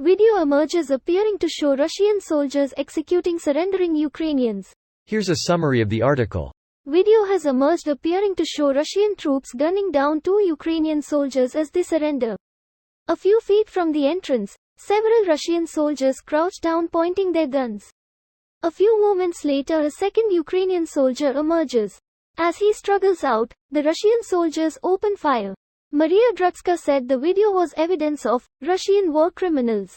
Video emerges appearing to show Russian soldiers executing surrendering Ukrainians. Here's a summary of the article. Video has emerged appearing to show Russian troops gunning down 2 Ukrainian soldiers as they surrender. A few feet from the entrance, several Russian soldiers crouch down pointing their guns. A few moments later, a second Ukrainian soldier emerges. As he struggles out, the Russian soldiers open fire. Maria Drutska said the video was evidence of Russian war criminals.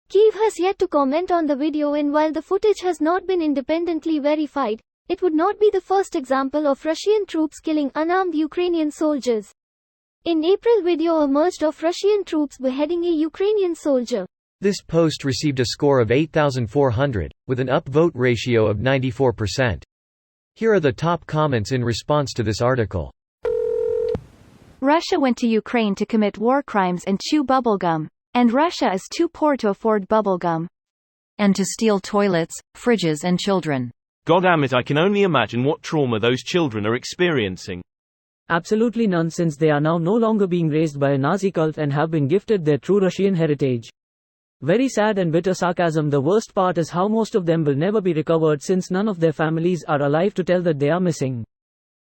Kyiv has yet to comment on the video, and while the footage has not been independently verified, it would not be the first example of Russian troops killing unarmed Ukrainian soldiers. In April, video emerged of Russian troops beheading a Ukrainian soldier. This post received a score of 8,400, with an upvote ratio of 94%. Here are the top comments in response to this article. Russia went to Ukraine to commit war crimes and chew bubblegum. And Russia is too poor to afford bubblegum. And to steal toilets, fridges and children. Goddamn it, I can only imagine what trauma those children are experiencing. Absolutely none, since they are now no longer being raised by a Nazi cult and have been gifted their true Russian heritage. Very sad and bitter sarcasm. The worst part is how most of them will never be recovered, since none of their families are alive to tell that they are missing.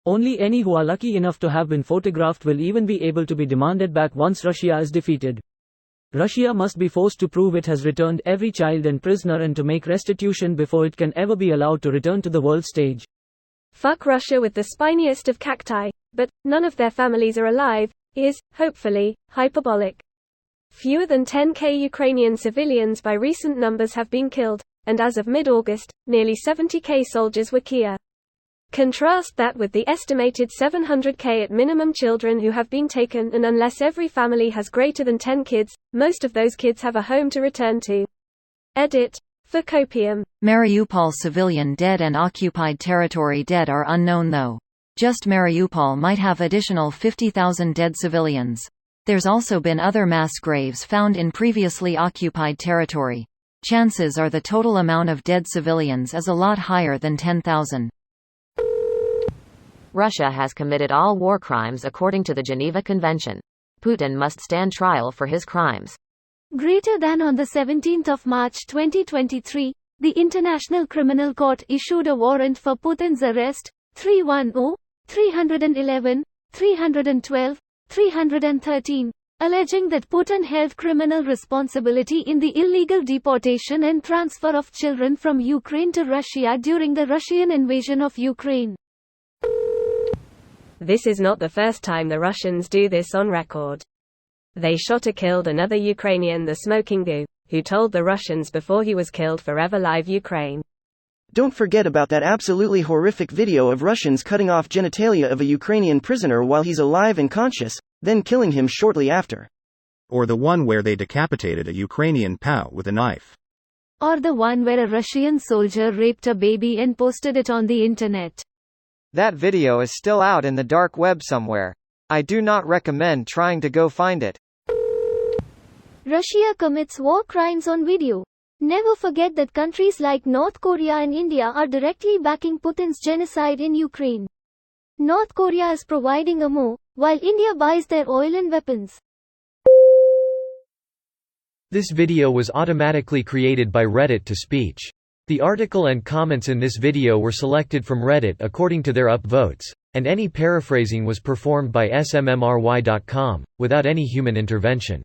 Only any who are lucky enough to have been photographed will even be able to be demanded back once Russia is defeated. Russia must be forced to prove it has returned every child and prisoner and to make restitution before it can ever be allowed to return to the world stage. Fuck Russia with the spiniest of cacti, but none of their families are alive, is, hopefully, hyperbolic. Fewer than 10,000 Ukrainian civilians by recent numbers have been killed, and as of mid-August, nearly 70,000 soldiers were killed. Contrast that with the estimated 700,000 at minimum children who have been taken, and unless every family has greater than 10 kids, most of those kids have a home to return to. Edit. For copium. Mariupol civilian dead and occupied territory dead are unknown though. Just Mariupol might have additional 50,000 dead civilians. There's also been other mass graves found in previously occupied territory. Chances are the total amount of dead civilians is a lot higher than 10,000. Russia has committed all war crimes according to the Geneva Convention. Putin must stand trial for his crimes. Greater than on the 17th of March 2023, the International Criminal Court issued a warrant for Putin's arrest, 310, 311, 312, 313, alleging that Putin held criminal responsibility in the illegal deportation and transfer of children from Ukraine to Russia during the Russian invasion of Ukraine. This is not the first time the Russians do this on record. They shot or killed another Ukrainian, the Smoking Goo, who told the Russians before he was killed forever live Ukraine. Don't forget about that absolutely horrific video of Russians cutting off genitalia of a Ukrainian prisoner while he's alive and conscious, then killing him shortly after. Or the one where they decapitated a Ukrainian POW with a knife. Or the one where a Russian soldier raped a baby and posted it on the internet. That video is still out in the dark web somewhere. I do not recommend trying to go find it. Russia commits war crimes on video. Never forget that countries like North Korea and India are directly backing Putin's genocide in Ukraine. North Korea is providing ammo, while India buys their oil and weapons. This video was automatically created by Reddit to speech. The article and comments in this video were selected from Reddit according to their upvotes, and any paraphrasing was performed by smmry.com, without any human intervention.